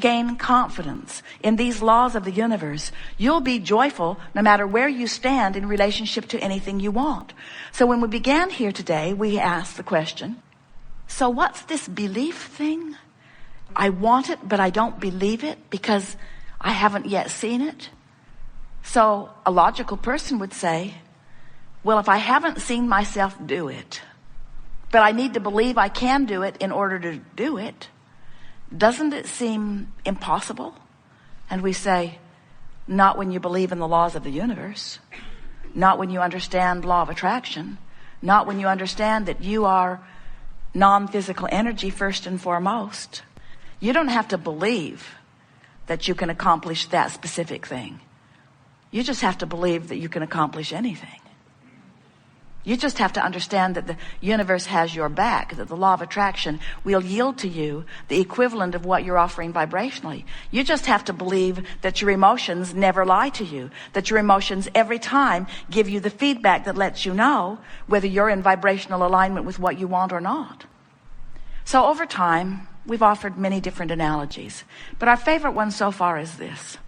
gain confidence in these laws of the universe, you'll be joyful no matter where you stand in relationship to anything you want. So when we began here today, we asked the question, so what's this belief thing? I want it, but I don't believe it because I haven't yet seen it. So a logical person would say, well, if I haven't seen myself do it, but I need to believe I can do it in order to do it, doesn't it seem impossible? And we say, not when you believe in the laws of the universe, not when you understand law of attraction, not when you understand that you are non-physical energy first and foremost. You don't have to believe that you can accomplish that specific thing. You just have to believe that you can accomplish anything. You just have to understand that the universe has your back, that the law of attraction will yield to you the equivalent of what you're offering vibrationally. You just have to believe that your emotions never lie to you, that your emotions every time give you the feedback that lets you know whether you're in vibrational alignment with what you want or not. So over time, we've offered many different analogies, but our favorite one so far is this.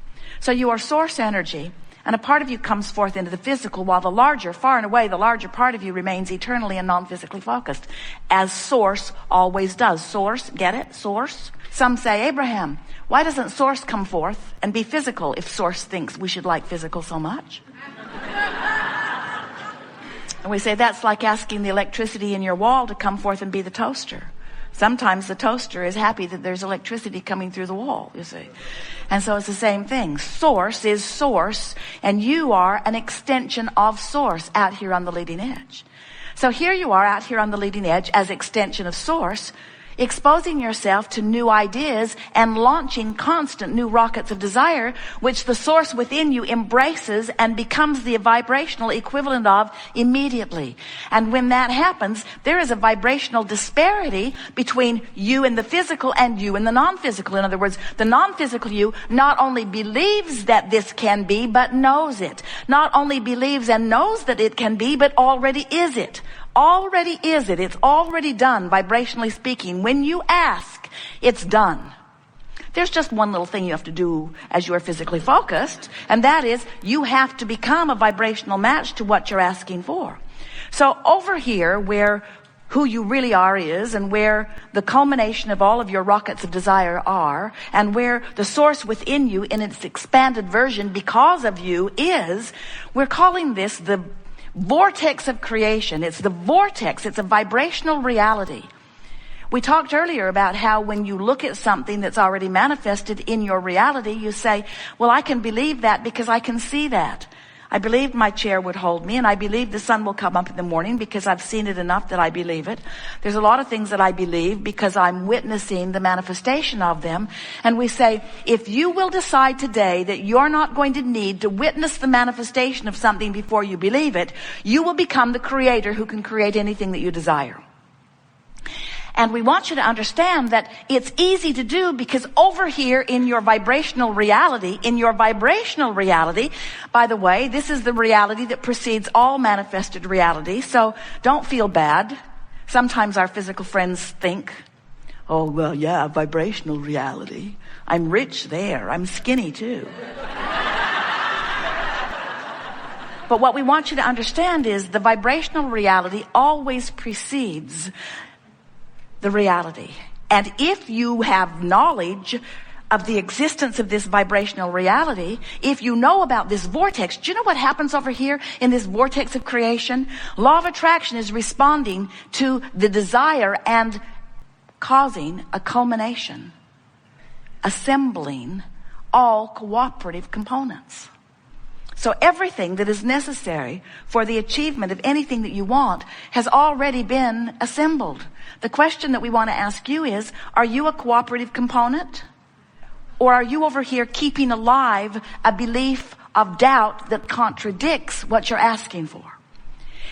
So you are source energy, and a part of you comes forth into the physical, while the larger, far and away, the larger part of you remains eternally and non-physically focused, as source always does. Source, get it? Source. Some say, Abraham, why doesn't source come forth and be physical if source thinks we should like physical so much? And we say that's like asking the electricity in your wall to come forth and be the toaster. Sometimes the toaster is happy that there's electricity coming through the wall, you see. And so it's the same thing. Source is source, and you are an extension of source out here on the leading edge. So here you are out here on the leading edge as extension of source, exposing yourself to new ideas and launching constant new rockets of desire, which the source within you embraces and becomes the vibrational equivalent of immediately. And when that happens, there is a vibrational disparity between you and the physical and you and the non-physical. In other words, the non-physical you not only believes that this can be, but knows it. Not only believes and knows that it can be, but already is it. Already is it. It's already done, vibrationally speaking. When you ask, it's done. There's just one little thing you have to do as you are physically focused, and that is you have to become a vibrational match to what you're asking for. So over here, where who you really are is, and where the culmination of all of your rockets of desire are, and where the source within you in its expanded version because of you is, we're calling this the vortex of creation. It's the vortex. It's a vibrational reality. We talked earlier about how when you look at something that's already manifested in your reality, you say, well, I can believe that because I can see that. I believe my chair would hold me, and I believe the sun will come up in the morning because I've seen it enough that I believe it. There's a lot of things that I believe because I'm witnessing the manifestation of them. And we say, if you will decide today that you're not going to need to witness the manifestation of something before you believe it, you will become the creator who can create anything that you desire. And we want you to understand that it's easy to do because over here in your vibrational reality, by the way, this is the reality that precedes all manifested reality. So don't feel bad. Sometimes our physical friends think, oh, well, yeah, vibrational reality. I'm rich there. I'm skinny too. But what we want you to understand is the vibrational reality always precedes the reality. And if you have knowledge of the existence of this vibrational reality, if you know about this vortex, do you know what happens over here in this vortex of creation? Law of attraction is responding to the desire and causing a culmination, assembling all cooperative components. So everything that is necessary for the achievement of anything that you want has already been assembled. The question that we want to ask you is, are you a cooperative component? Or are you over here keeping alive a belief of doubt that contradicts what you're asking for?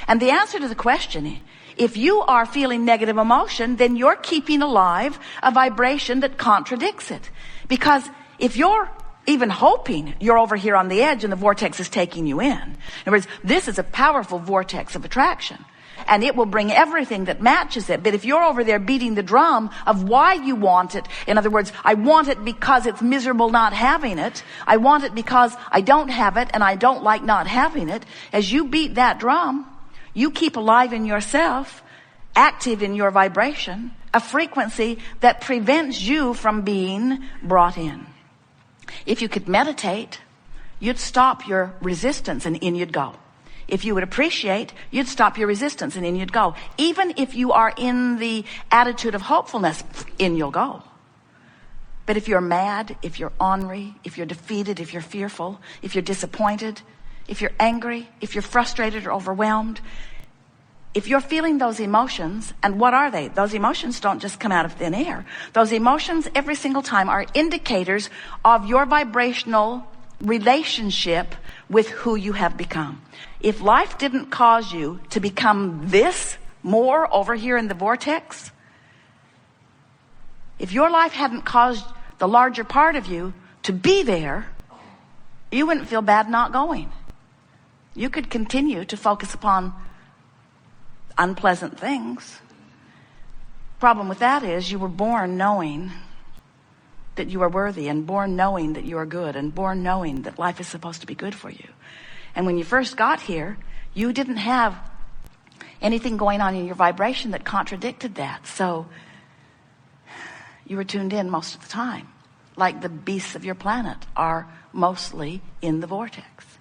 And the answer to the question, if you are feeling negative emotion, then you're keeping alive a vibration that contradicts it. Because if you're even hoping, you're over here on the edge and the vortex is taking you in. In other words, this is a powerful vortex of attraction. and it will bring everything that matches it. But if you're over there beating the drum of why you want it, in other words, I want it because it's miserable not having it, I want it because I don't have it and I don't like not having it, as you beat that drum, you keep alive in yourself, active in your vibration, a frequency that prevents you from being brought in. If you could meditate, you'd stop your resistance and in you'd go. If you would appreciate, you'd stop your resistance and in you'd go. Even if you are in the attitude of hopefulness, in you'll go. But if you're mad, if you're ornery, if you're defeated, if you're fearful, if you're disappointed, if you're angry, if you're frustrated or overwhelmed, if you're feeling those emotions, and what are they? Those emotions don't just come out of thin air. Those emotions every single time are indicators of your vibrational relationship with who you have become. If life didn't cause you to become this more over here in the vortex, if your life hadn't caused the larger part of you to be there, you wouldn't feel bad not going. You could continue to focus upon unpleasant things. Problem with that is you were born knowing that you are worthy, and born knowing that you are good, and born knowing that life is supposed to be good for you. And when you first got here, you didn't have anything going on in your vibration that contradicted that. So you were tuned in most of the time, like the beasts of your planet are mostly in the vortex.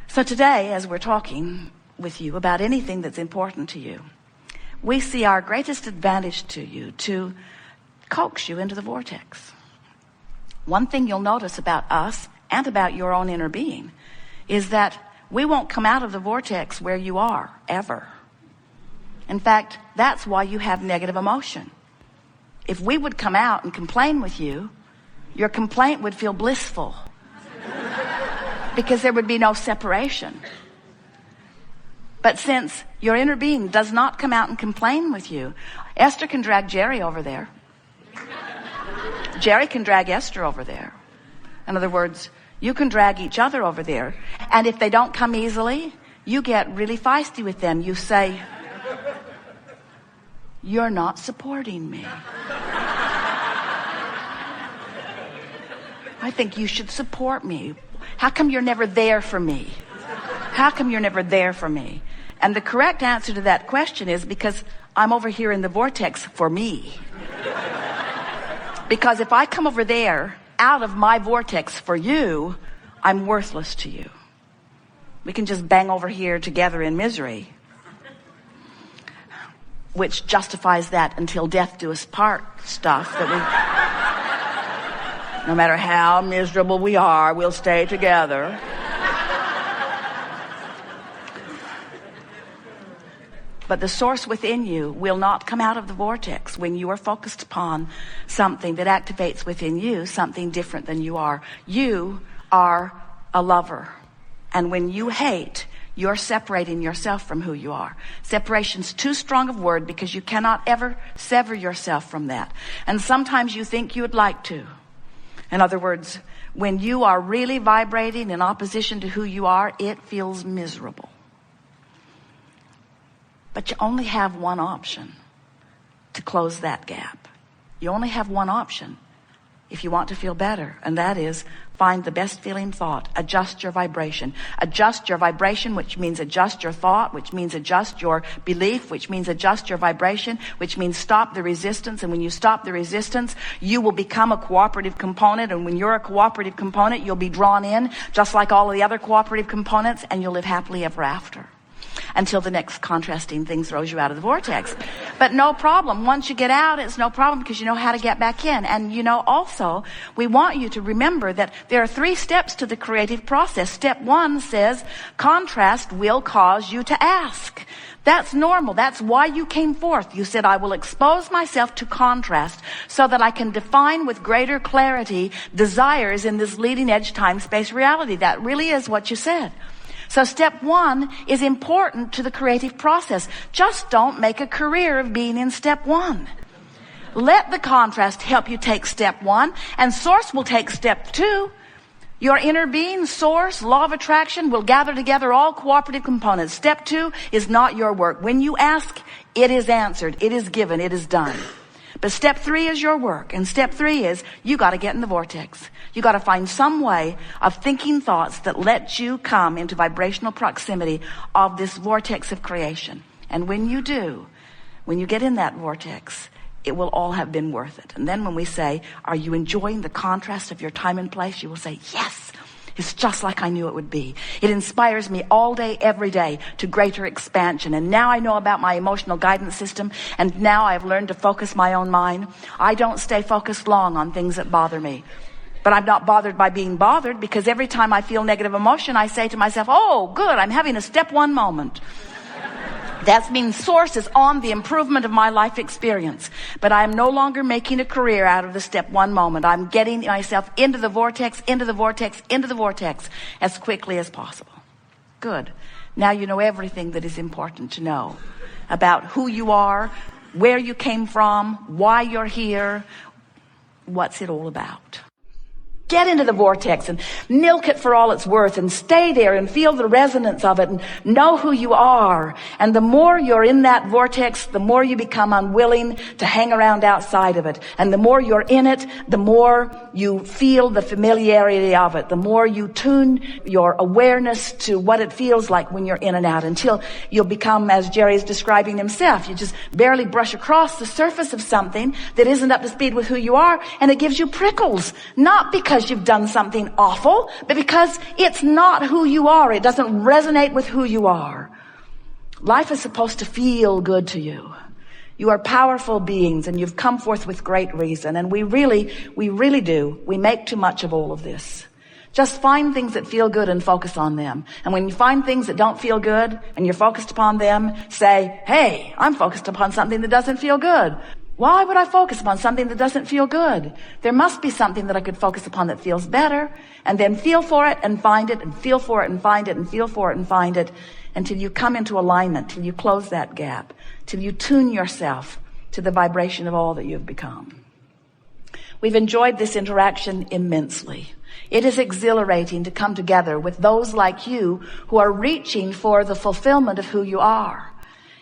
So today, as we're talking with you about anything that's important to you, we see our greatest advantage to you to coax you into the vortex. One thing you'll notice about us and about your own inner being is that we won't come out of the vortex where you are, ever. In fact, that's why you have negative emotion. If we would come out and complain with you, your complaint would feel blissful because there would be no separation. But since your inner being does not come out and complain with you, Esther can drag Jerry over there. Jerry can drag Esther over there. In other words, you can drag each other over there. And if they don't come easily, you get really feisty with them. You say, "You're not supporting me. I think you should support me. How come you're never there for me? How come you're never there for me?" And the correct answer to that question is because I'm over here in the vortex for me. Because if I come over there out of my vortex for you, I'm worthless to you. We can just bang over here together in misery, which justifies that until death do us part stuff that we, no matter how miserable we are, we'll stay together. But the source within you will not come out of the vortex when you are focused upon something that activates within you something different than you are. You are a lover. And when you hate, you're separating yourself from who you are. Separation's too strong a word because you cannot ever sever yourself from that. And sometimes you think you would like to. In other words, when you are really vibrating in opposition to who you are, it feels miserable. But you only have one option to close that gap. You only have one option if you want to feel better, and that is find the best feeling thought. Adjust your vibration. Adjust your vibration, which means adjust your thought, which means adjust your belief, which means adjust your vibration, which means stop the resistance. And when you stop the resistance, you will become a cooperative component. And when you're a cooperative component, you'll be drawn in just like all of the other cooperative components, and you'll live happily ever after. Until the next contrasting thing throws you out of the vortex. But no problem. Once you get out, it's no problem because you know how to get back in. And you know, also, we want you to remember that there are 3 steps to the creative process. Step 1 says, contrast will cause you to ask. That's normal. That's why you came forth. You said, I will expose myself to contrast so that I can define with greater clarity desires in this leading edge time-space reality. That really is what you said. So step 1 is important to the creative process. Just don't make a career of being in step 1. Let the contrast help you take step 1, and source will take step 2. Your inner being, source, law of attraction will gather together all cooperative components. Step 2 is not your work. When you ask, it is answered, it is given, it is done. But step 3 is your work. And step 3 is you got to get in the vortex. You got to find some way of thinking thoughts that let you come into vibrational proximity of this vortex of creation. And when you do, when you get in that vortex, it will all have been worth it. And then when we say, are you enjoying the contrast of your time and place? You will say, yes, it's just like I knew it would be. It inspires me all day, every day to greater expansion. And now I know about my emotional guidance system. And now I've learned to focus my own mind. I don't stay focused long on things that bother me. But I'm not bothered by being bothered, because every time I feel negative emotion, I say to myself, oh, good, I'm having a step 1 moment. That means source is on the improvement of my life experience. But I am no longer making a career out of the step 1 moment. I'm getting myself into the vortex, into the vortex, into the vortex as quickly as possible. Good. Now you know everything that is important to know about who you are, where you came from, why you're here, what's it all about. Get into the vortex and milk it for all it's worth, and stay there and feel the resonance of it and know who you are. And the more you're in that vortex, the more you become unwilling to hang around outside of it. And the more you're in it, the more you feel the familiarity of it. The more you tune your awareness to what it feels like when you're in and out, until you'll become, as Jerry's describing himself, you just barely brush across the surface of something that isn't up to speed with who you are, and it gives you prickles. Not because you've done something awful, but because it's not who you are. It doesn't resonate with who you are. Life is supposed to feel good to you. You are powerful beings, and you've come forth with great reason. And we really do. We make too much of all of this. Just find things that feel good and focus on them. And when you find things that don't feel good and you're focused upon them, say, hey, I'm focused upon something that doesn't feel good. Why would I focus upon something that doesn't feel good? There must be something that I could focus upon that feels better, and then feel for it and find it, and feel for it and find it, and feel for it and find it, until you come into alignment, till you close that gap, till you tune yourself to the vibration of all that you've become. We've enjoyed this interaction immensely. It is exhilarating to come together with those like you who are reaching for the fulfillment of who you are.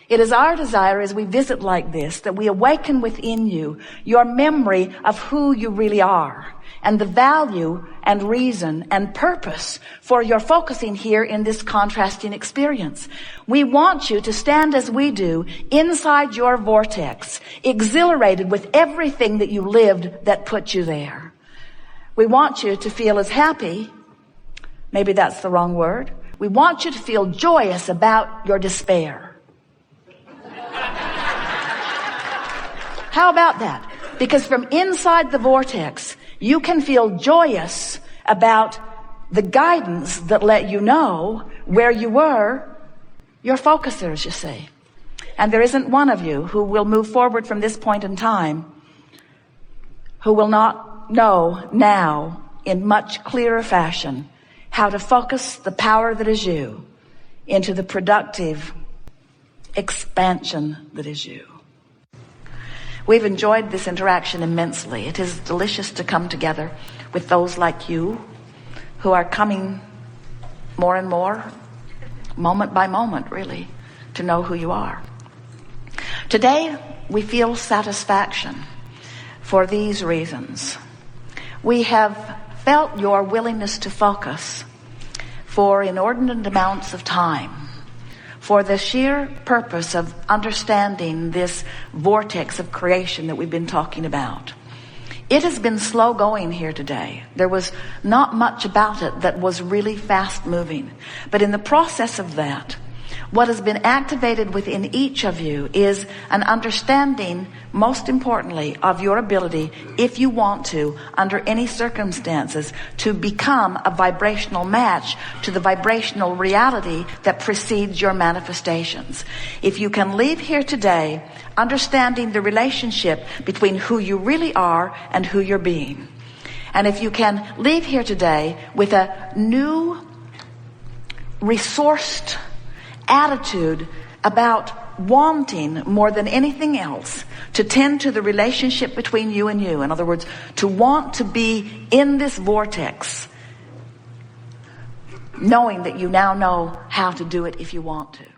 It is our desire as we visit like this that we awaken within you your memory of who you really are, and the value and reason and purpose for your focusing here in this contrasting experience. We want you to stand as we do inside your vortex, exhilarated with everything that you lived that put you there. We want you to feel as happy, maybe that's the wrong word. We want you to feel joyous about your despair. How about that? Because from inside the vortex, you can feel joyous about the guidance that let you know where you were, your focusers, you see. And there isn't one of you who will move forward from this point in time who will not know now in much clearer fashion how to focus the power that is you into the productive expansion that is you. We've enjoyed this interaction immensely. It is delicious to come together with those like you who are coming more and more, moment by moment, really, to know who you are. Today, we feel satisfaction for these reasons. We have felt your willingness to focus for inordinate amounts of time, for the sheer purpose of understanding this vortex of creation that we've been talking about. It has been slow going here today. There was not much about it that was really fast moving. But in the process of that, what has been activated within each of you is an understanding, most importantly, of your ability, if you want to, under any circumstances, to become a vibrational match to the vibrational reality that precedes your manifestations. If you can leave here today understanding the relationship between who you really are and who you're being, and if you can leave here today with a new, resourced attitude about wanting more than anything else to tend to the relationship between you and you. In other words, to want to be in this vortex knowing that you now know how to do it if you want to.